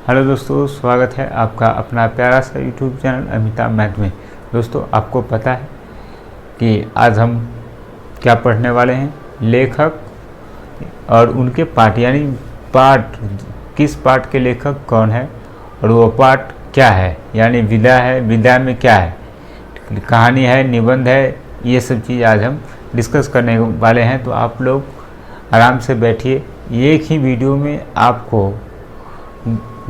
Hello दोस्तों, स्वागत है आपका अपना प्यारा सा यूट्यूब चैनल अमिताभ मैथ में। दोस्तों, आपको पता है कि आज हम क्या पढ़ने वाले हैं? लेखक और उनके पाठ, यानी पाठ, किस पाठ के लेखक कौन है और वो पाठ क्या है, यानी विधा है, विधा में क्या है, कहानी है, निबंध है, ये सब चीज़ आज हम डिस्कस करने वाले हैं। तो आप लोग आराम से बैठिए। एक ही वीडियो में आपको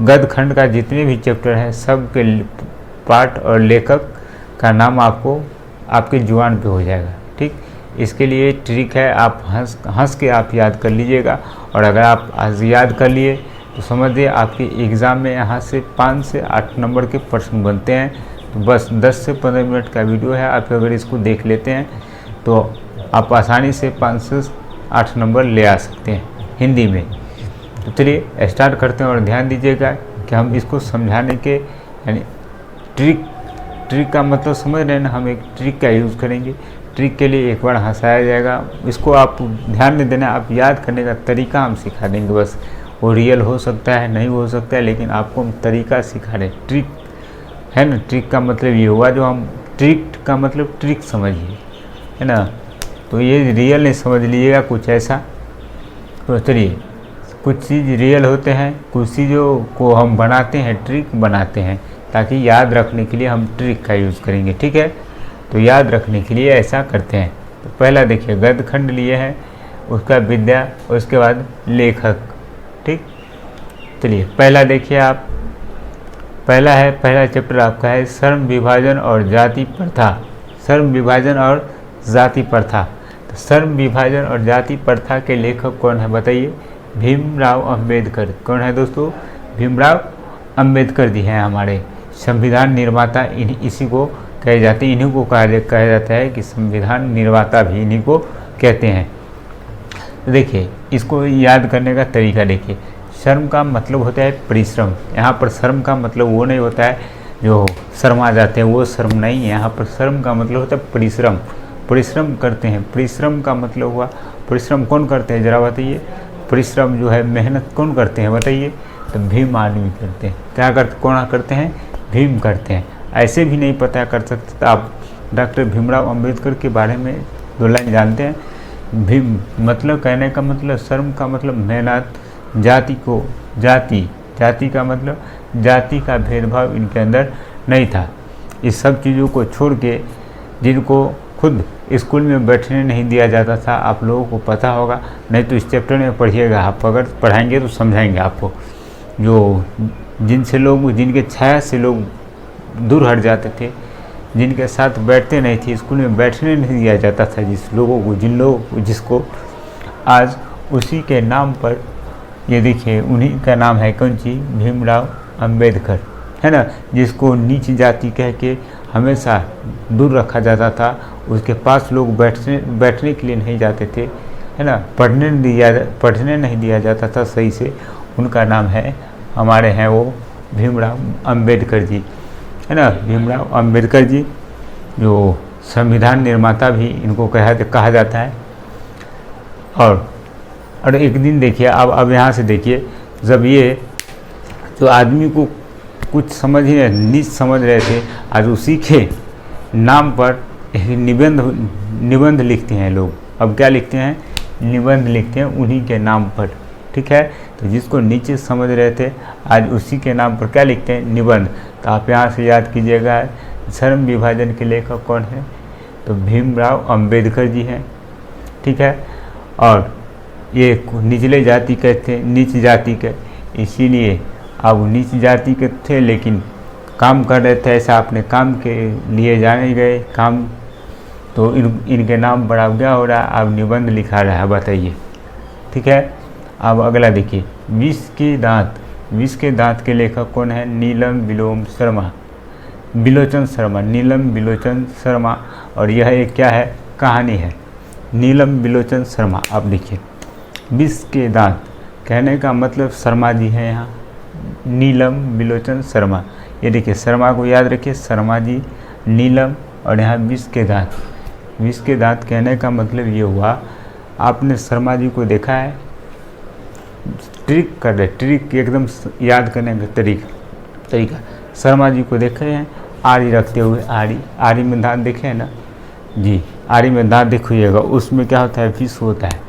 गद्य खंड का जितने भी चैप्टर हैं सब के पाठ और लेखक का नाम आपको आपके जुबान पे हो जाएगा। ठीक, इसके लिए ट्रिक है, आप हंस के आप याद कर लीजिएगा। और अगर आप आज याद कर लिए तो समझिए आपके एग्ज़ाम में यहाँ से 5 से 8 नंबर के प्रश्न बनते हैं। तो बस 10 से 15 मिनट का वीडियो है, आप अगर इसको देख लेते हैं तो आप आसानी से 5 से 8 नंबर ले आ सकते हैं हिंदी में। तो चलिए स्टार्ट करते हैं और ध्यान दीजिएगा कि हम इसको समझाने के, यानी ट्रिक का मतलब समझ रहे हैं ना, हम एक ट्रिक का यूज़ करेंगे। ट्रिक के लिए एक बार हंसाया जाएगा, इसको आप ध्यान नहीं देना, आप याद करने का तरीका हम सिखा देंगे। बस वो रियल हो सकता है, नहीं हो सकता है, लेकिन आपको हम तरीका सिखा रहे हैं। ट्रिक है ना, ट्रिक का मतलब ये हुआ, जो हम ट्रिक का मतलब ट्रिक समझिए, है ना। तो ये रियल नहीं समझ लीजिएगा कुछ ऐसा। तो चलिए, कुछ चीज़ रियल होते हैं, कुछ चीज़ों को हम बनाते हैं, ट्रिक बनाते हैं, ताकि याद रखने के लिए हम ट्रिक का यूज़ करेंगे। ठीक है, तो याद रखने के लिए ऐसा करते हैं। तो पहला देखिए, गद्य खंड लिए हैं, उसका विद्या, और उसके बाद लेखक। ठीक, चलिए पहला देखिए आप, पहला चैप्टर आपका है श्रम विभाजन और जाति प्रथा। श्रम विभाजन और जाति प्रथा। तो श्रम विभाजन और जाति प्रथा के लेखक कौन है बताइए? भीमराव अंबेडकर। कौन है दोस्तों? भीमराव अंबेडकर जी हैं, हमारे संविधान निर्माता। इसी को कहे जाते हैं, इन्हीं को कहा जाता है कि संविधान निर्माता भी इन्हीं को कहते हैं। तो देखिए, इसको याद करने का तरीका देखिए। श्रम का मतलब होता है परिश्रम। यहाँ पर श्रम का मतलब वो नहीं होता है जो शर्मा जाते हैं, वो श्रम नहीं है। यहाँ पर श्रम का मतलब होता है परिश्रम। परिश्रम करते हैं, परिश्रम का मतलब हुआ, परिश्रम कौन करते हैं जरा बताइए? परिश्रम जो है, मेहनत कौन करते हैं बताइए? तो भीम आदमी करते हैं। क्या करते, कौन करते हैं? भीम करते हैं। ऐसे भी नहीं पता कर सकते तो आप डॉक्टर भीमराव अंबेडकर के बारे में 2 लाइन जानते हैं? भीम मतलब, कहने का मतलब, श्रम का मतलब मेहनत, जाति का मतलब जाति का भेदभाव इनके अंदर नहीं था। इस सब चीज़ों को छोड़ के, जिनको खुद स्कूल में बैठने नहीं दिया जाता था, आप लोगों को पता होगा, नहीं तो इस चैप्टर में पढ़िएगा, आप अगर पढ़ाएंगे तो समझाएंगे आपको। जो जिनके छाया से लोग दूर हट जाते थे, जिनके साथ बैठते नहीं थे, स्कूल में बैठने नहीं दिया जाता था, जिसको आज उसी के नाम पर, ये देखिए, उन्हीं का नाम है कौन सी? भीमराव अंबेडकर, है ना। जिसको नीच जाति कह के हमेशा दूर रखा जाता था, उसके पास लोग बैठने के लिए नहीं जाते थे, है ना, पढ़ने नहीं दिया जाता था सही से। उनका नाम है, हमारे हैं वो भीमराव अंबेडकर जी, है ना। भीमराव अंबेडकर जी जो संविधान निर्माता भी इनको कहा जाता है। और एक दिन देखिए, अब यहाँ से देखिए, जब ये जो आदमी को कुछ नीच समझ रहे थे, आज उसी के नाम पर निबंध लिखते हैं लोग। अब क्या लिखते हैं? निबंध लिखते हैं उन्हीं के नाम पर। ठीक है, तो जिसको नीचे समझ रहे थे, आज उसी के नाम पर क्या लिखते हैं? निबंध। तो आप यहाँ से याद कीजिएगा, श्रम विभाजन के लेखक कौन है? तो भीमराव अंबेडकर जी हैं। ठीक है, और ये निचले जाति के थे, नीच जाति के, इसीलिए अब नीच जाति के थे, लेकिन काम कर रहे थे, ऐसा अपने काम के लिए जाने गए काम, तो इनके नाम पर अब क्या हो रहा है? अब निबंध लिखा रहा है, बताइए। ठीक है, अब अगला देखिए, विष के दांत के लेखक कौन है? नीलम बिलोचन शर्मा, नीलम बिलोचन शर्मा। और यह एक क्या है? कहानी है, नीलम बिलोचन शर्मा। आप देखिए, विष के दांत कहने का मतलब शर्मा जी है यहाँ, नीलम बिलोचन शर्मा। ये देखिए, शर्मा को याद रखिए, शर्मा जी, नीलम, और यहाँ विष के दांत कहने का मतलब ये हुआ, आपने शर्मा जी को देखा है? ट्रिक कर रहे, ट्रिक एकदम याद करने का तरीका। शर्मा जी को देखे हैं आरी रखते हुए, आरी में दांत देखे हैं ना जी, आरी में दांत देखिएगा, उसमें क्या होता है, विष होता है।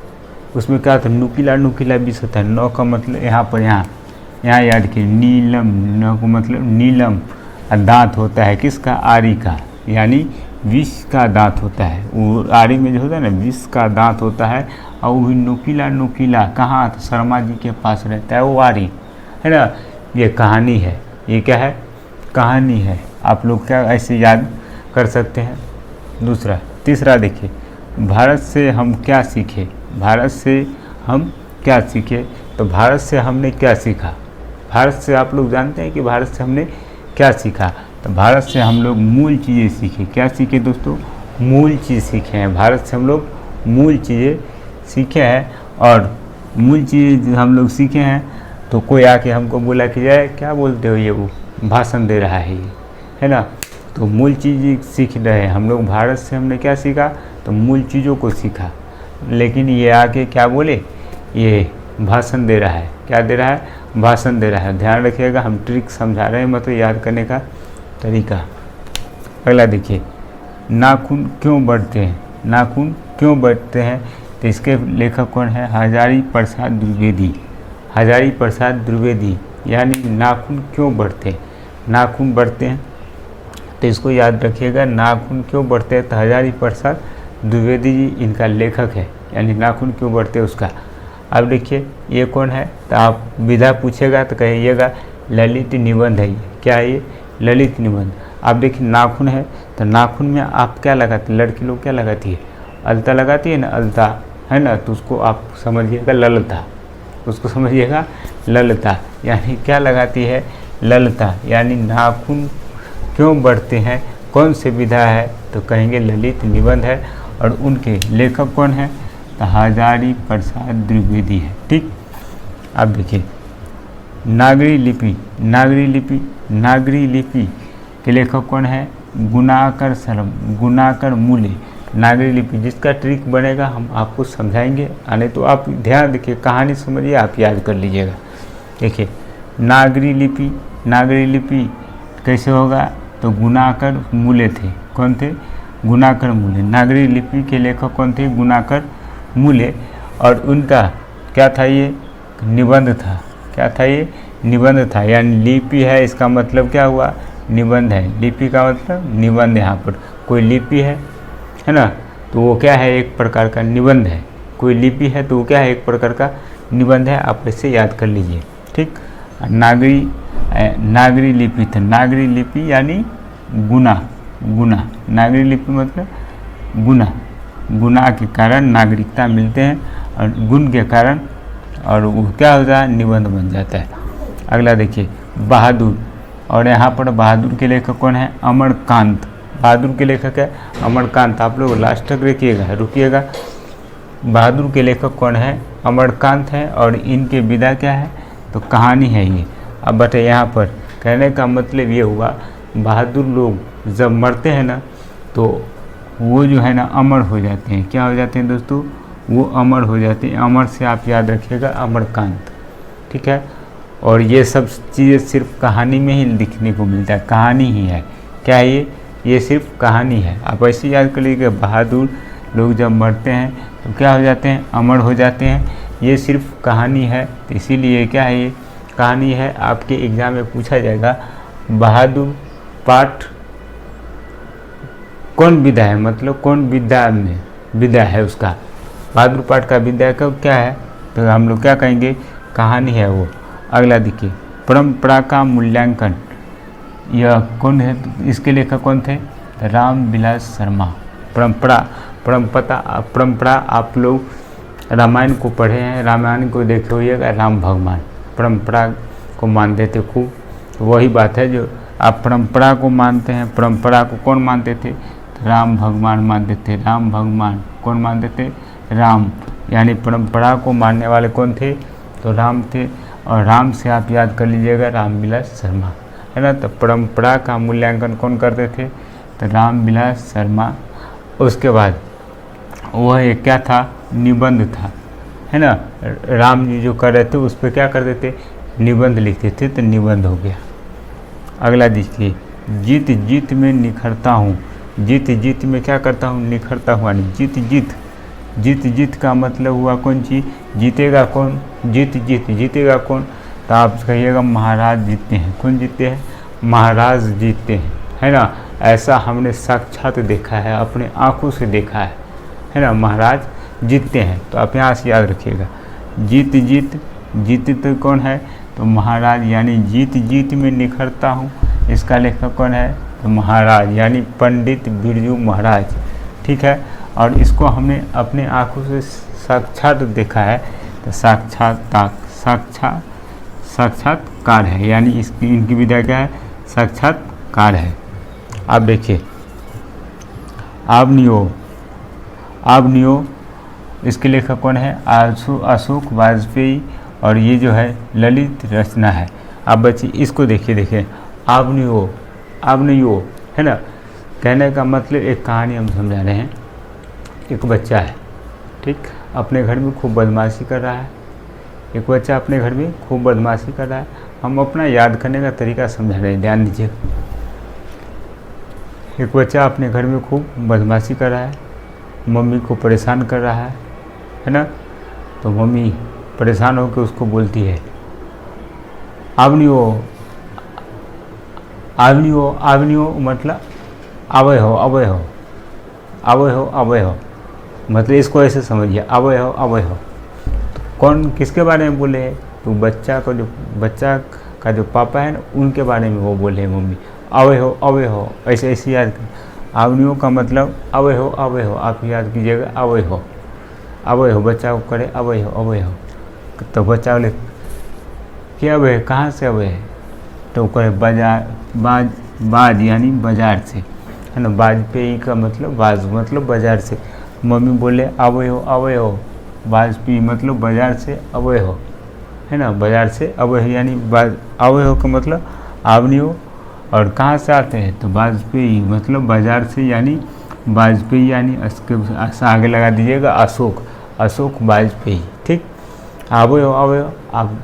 उसमें क्या होता है, नुकीला विष होता है। नौ का मतलब यहाँ पर यहाँ याद कीजिए, नीलम, नौ का मतलब नीलम, दांत होता है किसका, आरी का, यानी विष का दांत होता है। वो आरी में जो होता है ना, विष का दांत होता है, और वो भी नुकीला कहाँ, तो शर्मा जी के पास रहता है वो आरी, है ना। ये कहानी है, ये क्या है, कहानी है। आप लोग क्या ऐसे याद कर सकते हैं। तीसरा देखिए, भारत से हम क्या सीखे, भारत से हम क्या सीखे। तो भारत से हमने क्या सीखा, भारत से आप लोग जानते हैं कि भारत से हमने क्या सीखा। तो भारत से हम लोग मूल चीज़ें सीखे। क्या सीखे दोस्तों, मूल चीज़ सीखे हैं। भारत से हम लोग मूल चीज़ें सीखे हैं, और मूल चीज़ हम लोग सीखे हैं। तो कोई आके हमको बोला कि यार क्या बोलते हो, ये वो भाषण दे रहा है ये, है ना। तो मूल चीज़ सीख रहे हैं हम लोग। भारत से हमने क्या सीखा, तो मूल चीज़ों को सीखा। लेकिन ये आके क्या बोले, ये भाषण दे रहा है, क्या दे रहा है, भाषण दे रहा है। ध्यान रखिएगा, हम ट्रिक समझा रहे हैं, मतलब याद करने का तरीका। अगला देखिए, नाखून क्यों बढ़ते हैं, नाखून क्यों बढ़ते हैं। तो इसके लेखक कौन है, हजारी प्रसाद द्विवेदी, हजारी प्रसाद द्विवेदी। यानी नाखून क्यों बढ़ते हैं, नाखून बढ़ते हैं, तो इसको याद रखिएगा, नाखून क्यों बढ़ते हैं। तो हजारी प्रसाद द्विवेदी जी इनका लेखक है, यानी नाखून क्यों बढ़ते हैं उसका। अब देखिए ये कौन है, तो आप विधा पूछेगा तो कहिएगा ललित निबंध है। ये क्या है, ये ललित निबंध। आप देखिए नाखून है, तो नाखून में आप क्या लगाते हैं, लड़की लोग क्या लगाती है, अलता लगाती है ना, अलता, है ना। तो उसको आप समझिएगा ललता, उसको समझिएगा ललता, यानी क्या लगाती है, ललता। यानी नाखून क्यों बढ़ते हैं, कौन से विधा है, तो कहेंगे ललित निबंध है। और उनके लेखक कौन है, तो हजारी प्रसाद द्विवेदी है। ठीक, अब देखिए नागरी लिपि, नागरी लिपि के लेखक कौन है, गुणाकर मूल्य। नागरी लिपि जिसका ट्रिक बनेगा हम आपको समझाएंगे, आने तो आप ध्यान देखिए, कहानी समझिए, आप याद कर लीजिएगा। देखिए नागरी लिपि कैसे होगा, तो गुणाकर मूल्य थे। कौन थे, गुणाकर मूल्य। नागरी लिपि के लेखक कौन थे, गुणाकर मूल्य। और उनका क्या था, ये निबंध था। क्या था, ये निबंध था। यानी लिपि है, इसका मतलब क्या हुआ, निबंध है। लिपि का मतलब निबंध। यहाँ पर कोई लिपि है ना, तो वो क्या है, एक प्रकार का निबंध है। कोई लिपि है तो वो क्या है, एक प्रकार का निबंध है। आप ऐसे याद कर लीजिए। ठीक, नागरी लिपि थे। नागरी लिपि यानी गुना, नागरी लिपि मतलब गुना के कारण नागरिकता मिलते हैं, और गुण के कारण, और वो क्या होता है, निबंध बन जाता है। अगला देखिए बहादुर, और यहाँ पर बहादुर के लेखक कौन है, अमरकांत। बहादुर के लेखक है अमरकांत। आप लोग लास्ट तक रुकिएगा। बहादुर के लेखक कौन है, अमरकांत है। और इनके विधा क्या है, तो कहानी है ये। अब बटे यहाँ पर कहने का मतलब ये हुआ, बहादुर लोग जब मरते हैं ना, तो वो जो है ना अमर हो जाते हैं। क्या हो जाते हैं दोस्तों, वो अमर हो जाते हैं। अमर से आप याद रखिएगा अमरकांत। ठीक है, और ये सब चीज़ें सिर्फ कहानी में ही दिखने को मिलता है, कहानी ही है। क्या है ये सिर्फ कहानी है। आप ऐसे याद कर लीजिए, बहादुर लोग जब मरते हैं तो क्या हो जाते हैं, अमर हो जाते हैं। ये सिर्फ कहानी है, तो इसीलिए क्या है, ये कहानी है। आपके एग्ज़ाम में पूछा जाएगा बहादुर पाठ कौन विधा है, मतलब कौन विधा है उसका। बहादुर पाठ का विधा कब क्या है, तो हम लोग क्या कहेंगे, कहानी है वो। अगला देखिए परंपरा का मूल्यांकन, यह कौन है, इसके लेखक कौन थे, रामविलास शर्मा। परंपरा आप लोग रामायण को पढ़े हैं, रामायण को देखे होइएगा। राम भगवान परंपरा को मानते थे खूब। वही बात है जो आप परंपरा को मानते हैं। परंपरा को कौन मानते थे, राम भगवान मानते थे। राम भगवान कौन मानते थे, राम। यानी परंपरा को मानने वाले कौन थे, तो राम थे। और राम से आप याद कर लीजिएगा रामविलास शर्मा, है ना। तो परंपरा का मूल्यांकन कौन करते थे, तो रामविलास शर्मा। उसके बाद वह एक क्या था, निबंध था। है ना, राम जी जो कर रहे थे उस पर क्या करते थे, निबंध लिखते थे, तो निबंध हो गया। अगला देखिए, जीत जीत में निखरता हूँ। जीत जीत में क्या करता हूँ, निखरता हुआ। जीत जीत, जीत जीत का मतलब हुआ कौन चीज़, जीतेगा कौन, जीत जीत, जीतेगा कौन, तो आप कहिएगा महाराज जीतते हैं। कौन जीतते हैं, महाराज जीतते हैं, है ना। ऐसा हमने साक्षात देखा है, अपने आंखों से देखा है ना, महाराज जीतते हैं। तो आप यहाँ से याद रखिएगा, जीत जीत, जीत तो कौन है, तो महाराज, यानी जीत जीत में निखरता हूँ, इसका लेखक कौन है, तो महाराज यानी पंडित बिरजू महाराज। ठीक है, और इसको हमने अपने आंखों से साक्षात देखा है, तो साक्षात्कार है, यानी इसकी इनकी विधा क्या है, साक्षात्कार है। आप देखिए, आवनियो, इसके लेखक कौन है, अशोक वाजपेयी, और ये जो है ललित रचना है। आप बच्चे इसको देखिए, आवनियो है ना, कहने का मतलब एक कहानी हम समझा रहे हैं। एक बच्चा है, ठीक, अपने घर में खूब बदमाशी कर रहा है। एक बच्चा अपने घर में खूब बदमाशी कर रहा है। हम अपना याद करने का तरीका समझा रहे हैं, ध्यान दीजिए। एक बच्चा अपने घर में खूब बदमाशी कर रहा है, मम्मी को परेशान कर रहा है ना। तो मम्मी परेशान होकर उसको बोलती है, आवनियो मतलब अवय हो, मतलब इसको ऐसे समझिए, अवय हो। तो कौन किसके बारे में बोले हैं, तो बच्चा का जो पापा है ना, उनके बारे में वो बोले हैं मम्मी, अवय हो, ऐसे याद कर। आवनियों का मतलब अवय हो, आप याद कीजिएगा, अवय हो, बच्चा को करे अवय हो। तो बच्चा बोले क्या अवय है, कहाँ से अवय है, तो करे बाज यानी बाजार से, है ना। वाजपेयी का मतलब बाजार से। मम्मी बोले अवय हो, वाजपेयी मतलब बाजार से अवय हो, है ना, बाजार से अवय हो, यानी अवय हो का मतलब आवनियो, और कहाँ से आते हैं, तो वाजपेयी मतलब बाजार से, यानी वाजपेयी, यानी इसके आगे लगा दीजिएगा अशोक वाजपेयी। ठीक, अवय हो, आप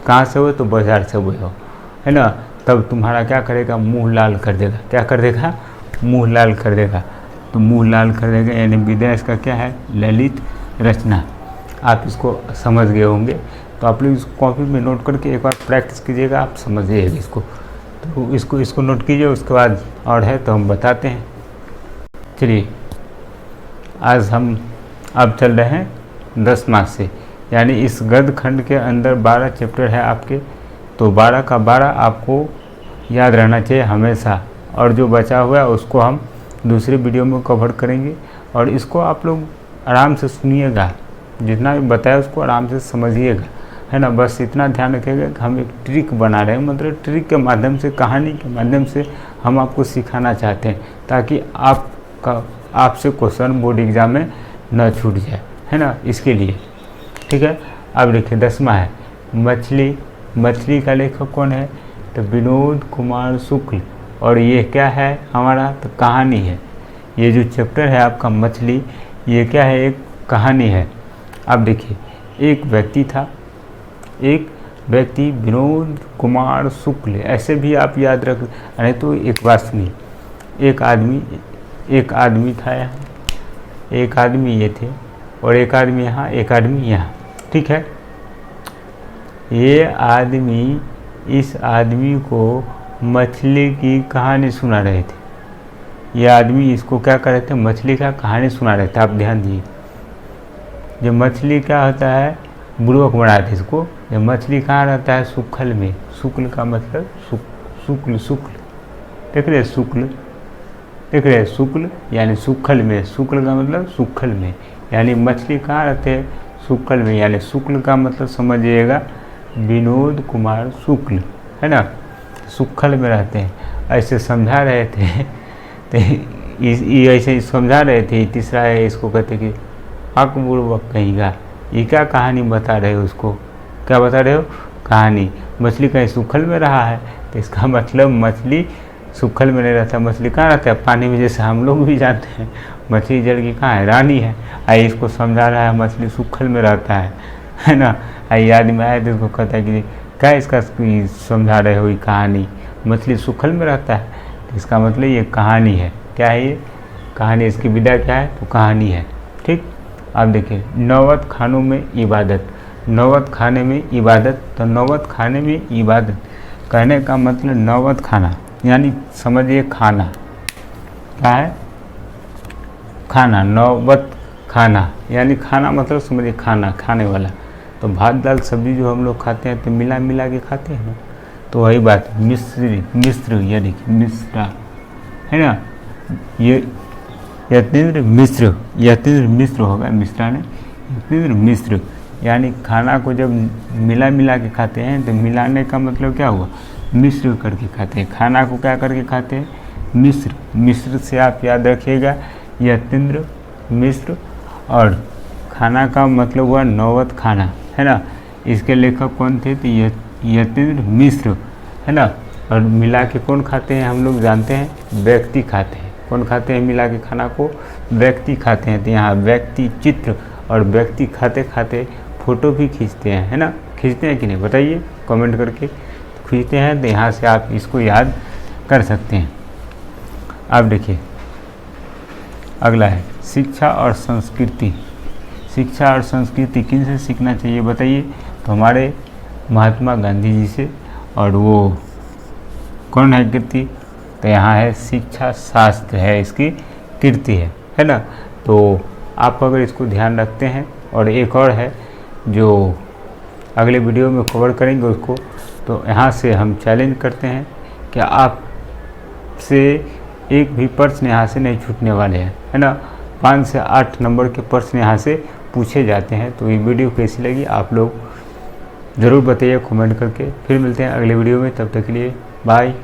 कहाँ से हो, तो बाजार से अवय हो, है ना। तब तुम्हारा क्या करेगा, मुंह लाल कर देगा। क्या कर देगा, मुंह लाल कर देगा। तो मुंह लाल कर देगा, यानी विधा इसका क्या है, ललित रचना। आप इसको समझ गए होंगे, तो आप लोग इस कॉपी में नोट करके एक बार प्रैक्टिस कीजिएगा, आप समझ जाइएगा इसको। तो इसको नोट कीजिए, उसके बाद और है तो हम बताते हैं। चलिए, आज हम अब चल रहे हैं 10 मार्क्स से, यानी इस गद्य खंड के अंदर 12 चैप्टर है आपके, तो 12 का 12 आपको याद रहना चाहिए हमेशा, और जो बचा हुआ है उसको हम दूसरे वीडियो में कवर करेंगे। और इसको आप लोग आराम से सुनिएगा, जितना भी बताया उसको आराम से समझिएगा, है ना। बस इतना ध्यान रखिएगा कि हम एक ट्रिक बना रहे हैं, मतलब ट्रिक के माध्यम से, कहानी के माध्यम से हम आपको सिखाना चाहते हैं, ताकि आपसे क्वेश्चन बोर्ड एग्जाम में न छूट जाए, है ना, इसके लिए। ठीक है, अब देखिए 10वां है मछली का लेखक कौन है, तो विनोद कुमार शुक्ल, और ये क्या है हमारा, तो कहानी है। ये जो चैप्टर है आपका मछली, ये क्या है, एक कहानी है। अब देखिए, एक व्यक्ति विनोद कुमार शुक्ल, ऐसे भी आप याद रख। अरे तो एक बात सुनिए, एक आदमी था यहाँ, एक आदमी ये थे, और एक आदमी यहाँ, एक आदमी यहाँ। ठीक है, ये आदमी इस आदमी को मछली की कहानी सुना रहे थे। ये आदमी इसको क्या कर रहे थे, मछली का कहानी सुना रहे थे। आप ध्यान दिए, जो मछली क्या होता है, बुड़बक बनाते इसको। जब मछली कहाँ रहता है, सुखल में। शुक्ल का मतलब शुक्ल, देख रहे शुक्ल यानी सुखल में। शुक्ल का मतलब सुखल में, यानी मछली कहाँ रहते हैं, शुक्ल में, यानी शुक्ल का मतलब समझिएगा विनोद कुमार शुक्ल, है ना, सुखल में रहते हैं। ऐसे समझा रहे थे, तो ऐसे समझा रहे थे। तीसरा है, इसको कहते कि हक बुड़बक कहेगा, ये क्या कहानी बता रहे हो, उसको क्या बता रहे हो, कहानी। मछली कहीं सुखल में रहा है, तो इसका मतलब मछली सूखल में नहीं रहता, मछली कहाँ रहता है? पानी में। जैसे हम लोग भी जानते हैं मछली जल की कहाँ है? रानी है। आई इसको समझा रहा है मछली सूखल में रहता है ना। आई आदमी आया तो इसको कहता है कि क्या इसका समझा रहे हो ये कहानी, मछली सूखल में रहता है। तो इसका मतलब ये कहानी है। क्या है ये? कहानी। इसकी विधा क्या है? तो कहानी है। ठीक। अब देखिए, नौबत खानों में इबादत। नौबत खाने में इबादत। तो नौबत खाने में इबादत कहने का मतलब नौबत खाना यानी समझिए खाना। क्या है? खाना। नौबत खाना यानी खाना मतलब समझिए खाना, खाने वाला। तो भात दाल सब्जी जो हम लोग खाते हैं तो मिला मिला के खाते हैं ना, तो वही बात। मिस्र या देखिए मिश्रा है ना, ये यतीन्द्र मिश्र होगा, मिश्रा ने यतीन्द्र मिश्र। यानी खाना को जब मिला मिला के खाते हैं तो मिलाने का मतलब क्या हुआ? मिश्र करके खाते हैं। खाना को क्या करके खाते हैं? मिश्र से आप याद रखिएगा यतीन्द्र मिश्र। और खाना का मतलब हुआ नौबत खाना, है ना। इसके लेखक कौन थे? तो यतीन्द्र मिश्र, है ना। और मिला के कौन खाते हैं? हम लोग जानते हैं व्यक्ति खाते हैं। कौन खाते हैं मिला के खाना को? व्यक्ति खाते हैं। तो यहाँ व्यक्ति चित्र और व्यक्ति खाते खाते फ़ोटो भी खींचते हैं, है ना। खींचते हैं कि नहीं बताइए कमेंट करके। खींचते हैं तो यहाँ से आप इसको याद कर सकते हैं। अब देखिए अगला है शिक्षा और संस्कृति। शिक्षा और संस्कृति किन से सीखना चाहिए बताइए? तो हमारे महात्मा गांधी जी से। और वो कौन है कीर्ति? तो यहाँ है शिक्षा शास्त्र है इसकी कीर्ति है ना। तो आप अगर इसको ध्यान रखते हैं, और एक और है जो अगले वीडियो में कवर करेंगे उसको, तो यहाँ से हम चैलेंज करते हैं कि आप से एक भी प्रश्न यहाँ से नहीं छूटने वाले हैं, है ना। 5 से 8 नंबर के प्रश्न यहाँ से पूछे जाते हैं। तो ये वीडियो कैसी लगी आप लोग ज़रूर बताइए कमेंट करके। फिर मिलते हैं अगले वीडियो में, तब तक के लिए बाय।